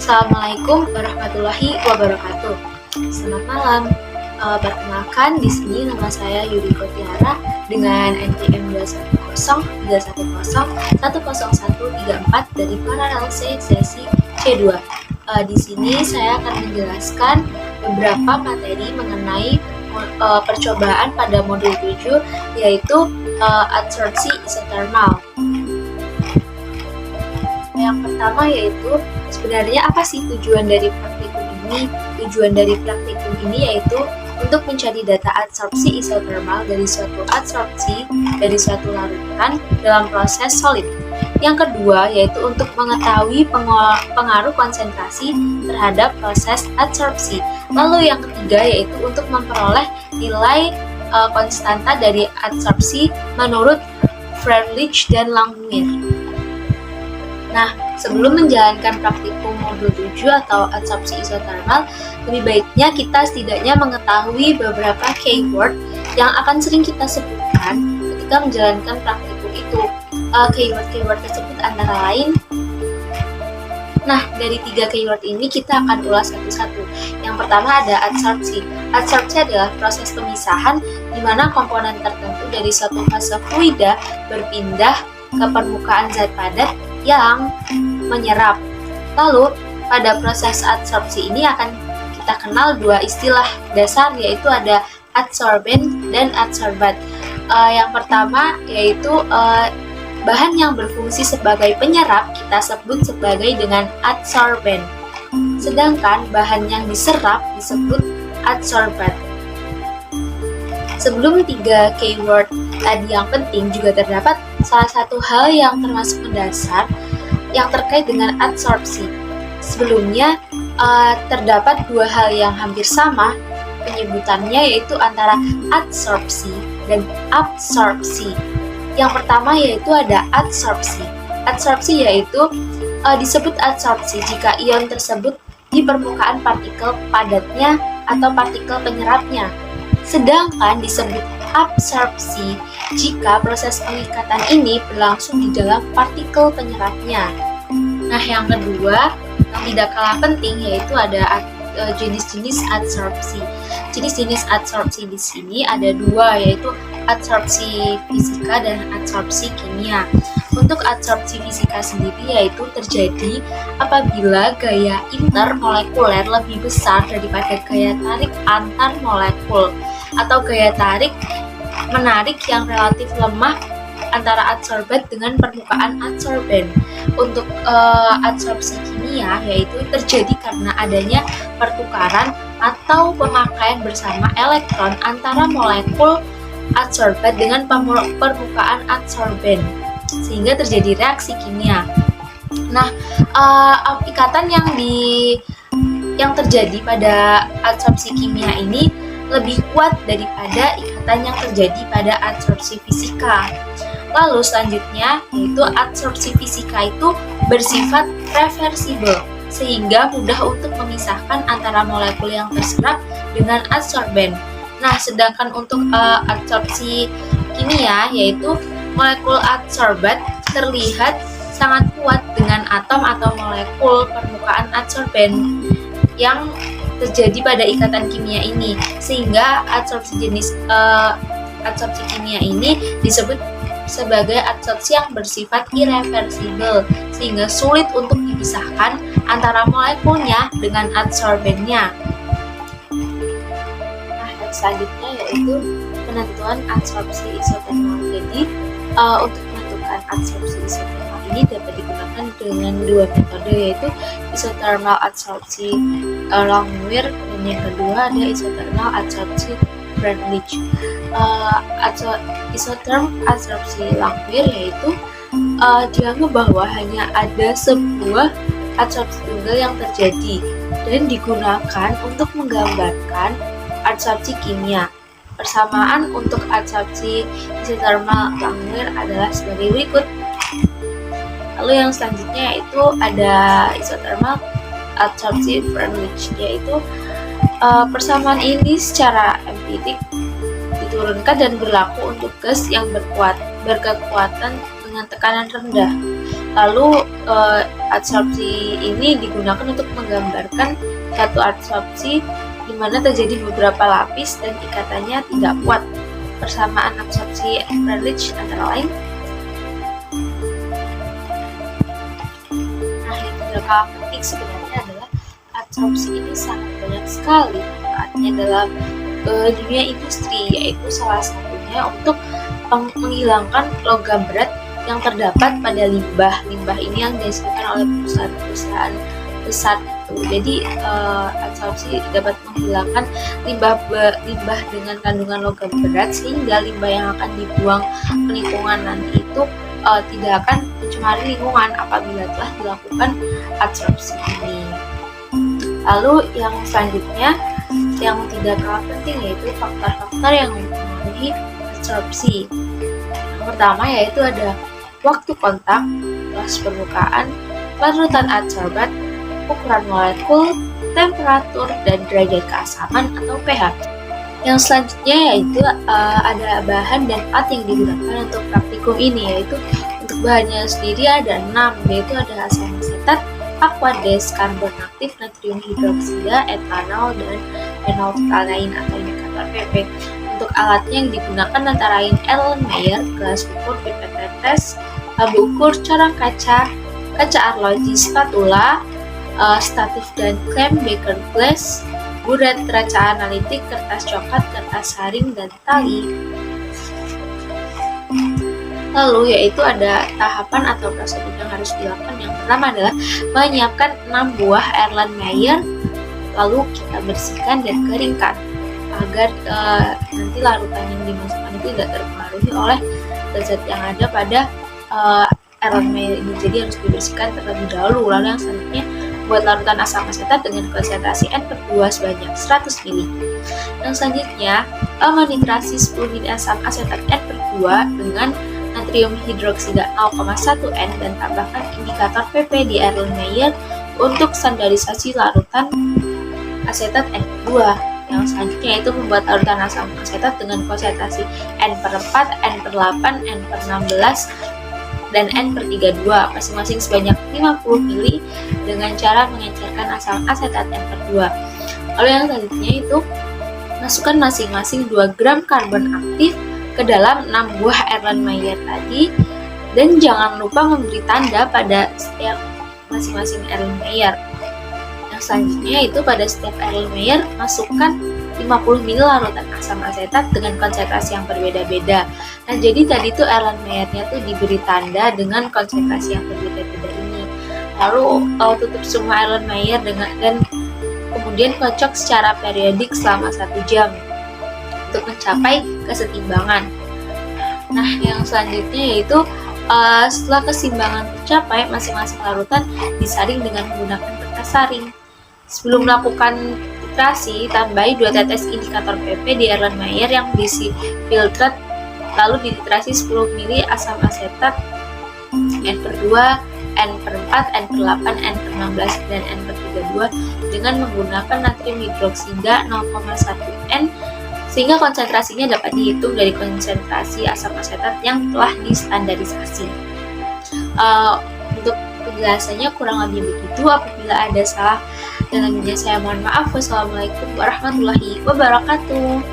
Assalamualaikum warahmatullahi wabarakatuh. Selamat malam. Perkenalkan, di sini nama saya Yuriko Tiara dengan NPM 21031101134 dari Paralel C sesi C2. Di sini saya akan menjelaskan beberapa materi mengenai percobaan pada modul 7, yaitu adsorpsi isothermal. Yang pertama yaitu sebenarnya apa sih tujuan dari praktikum ini? Tujuan dari praktikum ini yaitu untuk mencari data adsorpsi isothermal dari suatu adsorpsi dari suatu larutan dalam proses solid. Yang kedua yaitu untuk mengetahui pengaruh konsentrasi terhadap proses adsorpsi. Lalu yang ketiga yaitu untuk memperoleh nilai konstanta dari adsorpsi menurut Freundlich dan Langmuir. Nah, sebelum menjalankan praktikum modul 7 atau adsorpsi isothermal, lebih baiknya kita setidaknya mengetahui beberapa keyword yang akan sering kita sebutkan ketika menjalankan praktikum itu. Keyword-keyword tersebut antara lain, dari 3 keyword ini kita akan ulas satu-satu. Yang pertama ada adsorpsi. Adsorpsi adalah proses pemisahan di mana komponen tertentu dari suatu fase fluida berpindah ke permukaan zat padat yang menyerap. Lalu, pada proses adsorpsi ini akan kita kenal 2 istilah dasar, yaitu ada adsorben dan adsorbat. Yang pertama yaitu bahan yang berfungsi sebagai penyerap kita sebut sebagai dengan adsorben. Sedangkan bahan yang diserap disebut adsorbat. Sebelum 3 keyword tadi yang penting juga terdapat salah satu hal yang termasuk mendasar yang terkait dengan adsorpsi. Sebelumnya terdapat 2 hal yang hampir sama penyebutannya, yaitu antara adsorpsi dan absorpsi. Yang pertama yaitu ada adsorpsi. Adsorpsi yaitu disebut adsorpsi jika ion tersebut di permukaan partikel padatnya atau partikel penyerapnya. Sedangkan disebut absorpsi jika proses pengikatan ini berlangsung di dalam partikel penyerapnya. Yang kedua, yang tidak kalah penting yaitu ada jenis-jenis adsorpsi. Jenis-jenis adsorpsi di sini ada 2, yaitu adsorpsi fisika dan adsorpsi kimia. Untuk adsorpsi fisika sendiri yaitu terjadi apabila gaya intermolekuler lebih besar daripada gaya tarik antar molekul, atau gaya tarik menarik yang relatif lemah antara adsorbat dengan permukaan adsorben. Untuk adsorpsi kimia yaitu terjadi karena adanya pertukaran atau pemakaian bersama elektron antara molekul adsorbat dengan permukaan adsorben, sehingga terjadi reaksi kimia. Ikatan yang terjadi pada adsorpsi kimia ini lebih kuat daripada ikatan yang terjadi pada adsorpsi fisika. Lalu selanjutnya yaitu adsorpsi fisika itu bersifat reversibel, sehingga mudah untuk memisahkan antara molekul yang terserap dengan adsorben. Sedangkan untuk adsorpsi kimia yaitu molekul adsorbat terlihat sangat kuat dengan atom atau molekul permukaan adsorben yang terjadi pada ikatan kimia ini, sehingga adsorpsi kimia ini disebut sebagai adsorpsi yang bersifat irreversibel, sehingga sulit untuk dipisahkan antara molekulnya dengan adsorbennya. Yang selanjutnya yaitu penentuan adsorpsi isothermal. Jadi untuk menentukan adsorpsi isothermal ini dapat digunakan dengan 2 metode, yaitu isothermal adsorpsi Langmuir dan yang kedua ada isothermal adsorpsi Freundlich. Isothermal adsorpsi Langmuir yaitu dianggap bahwa hanya ada sebuah adsorpsi tunggal yang terjadi dan digunakan untuk menggambarkan adsorpsi kimia. Persamaan untuk adsorpsi isothermal Langmuir adalah sebagai berikut. Lalu yang selanjutnya yaitu ada isothermal adsorpsi Freundlich, yaitu persamaan ini secara empirik diturunkan dan berlaku untuk gas yang berkekuatan dengan tekanan rendah. Lalu adsorpsi ini digunakan untuk menggambarkan satu adsorpsi di mana terjadi beberapa lapis dan ikatannya tidak kuat. Persamaan adsorpsi Ehrlich antara lain. Nah, yang tidak kalah penting sebenarnya adalah adsorpsi ini sangat banyak sekali manfaatnya dalam dunia industri, yaitu salah satunya untuk menghilangkan logam berat yang terdapat pada limbah. Limbah ini yang dihasilkan oleh perusahaan-perusahaan besar itu. Jadi adsorpsi dapat menghilangkan limbah dengan kandungan logam berat, sehingga limbah yang akan dibuang ke lingkungan nanti itu tidak akan mencemari lingkungan apabila telah dilakukan adsorpsi ini. Lalu yang selanjutnya yang tidak kalah penting yaitu faktor-faktor yang mempengaruhi adsorpsi. Yang pertama yaitu ada waktu kontak, luas permukaan, larutan adsorbat, ukuran molekul, temperatur, dan derajat keasaman atau pH. Yang selanjutnya yaitu ada bahan dan alat yang digunakan untuk praktikum ini, yaitu untuk bahannya sendiri ada 6, yaitu ada asam asetat, aquades, karbon aktif, natrium hidroksida, etanol, dan phenolphthalein atau indikator PP. Untuk alatnya yang digunakan antara lain Erlenmeyer, gelas ukur, pipet tetes, abu ukur, corong kaca, kaca arloji, spatula, statif dan klem, beker glass, buret, kaca analitik, kertas coklat, kertas saring, dan tali. Lalu yaitu ada tahapan atau prosedur yang harus dilakukan. Yang pertama adalah menyiapkan 6 buah Erlenmeyer, lalu kita bersihkan dan keringkan agar nanti larutan yang dimasukkan itu tidak terpengaruhi oleh zat yang ada pada Erlenmeyer ini. Jadi harus dibersihkan terlebih dahulu. Lalu yang selanjutnya buat larutan asam asetat dengan konsentrasi N/2 sebanyak 100 ml. Yang selanjutnya menitrasi 10 ml asam asetat N/2 dengan natrium hidroksida 0,1 N dan tambahkan indikator PP di Erlenmeyer untuk standarisasi larutan asetat N/2. Yang selanjutnya yaitu membuat larutan asam asetat dengan konsentrasi N/4, N/8, N/16, dan N/32 masing-masing sebanyak 50 ml dengan cara mengencerkan asam asetat N/2. Lalu yang selanjutnya itu masukkan masing-masing 2 gram karbon aktif ke dalam 6 buah Erlenmeyer tadi, dan jangan lupa memberi tanda pada setiap masing-masing Erlenmeyer. Yang selanjutnya itu pada setiap Erlenmeyer masukkan 50 ml larutan asam asetat dengan konsentrasi yang berbeda-beda. Nah, jadi tadi tuh Erlenmeyernya tuh diberi tanda dengan konsentrasi yang berbeda-beda ini. Lalu tutup semua Erlenmeyer dan kemudian kocok secara periodik selama 1 jam untuk mencapai kesetimbangan. Nah, yang selanjutnya yaitu setelah keseimbangan tercapai, masing-masing larutan disaring dengan menggunakan kertas saring. Sebelum melakukan titrasi, tambahi 2 tetes indikator PP di Erlenmeyer yang diisi filtrat, lalu dititrasi 10 ml asam asetat N/2, N/4, N/8, N/16, dan N/32 dengan menggunakan natrium hidroksida 0,1 N sehingga konsentrasinya dapat dihitung dari konsentrasi asam asetat yang telah distandarisasi. Untuk penjelasannya kurang lebih begitu. Apabila ada salah dan saya mohon maaf. Wassalamualaikum warahmatullahi wabarakatuh.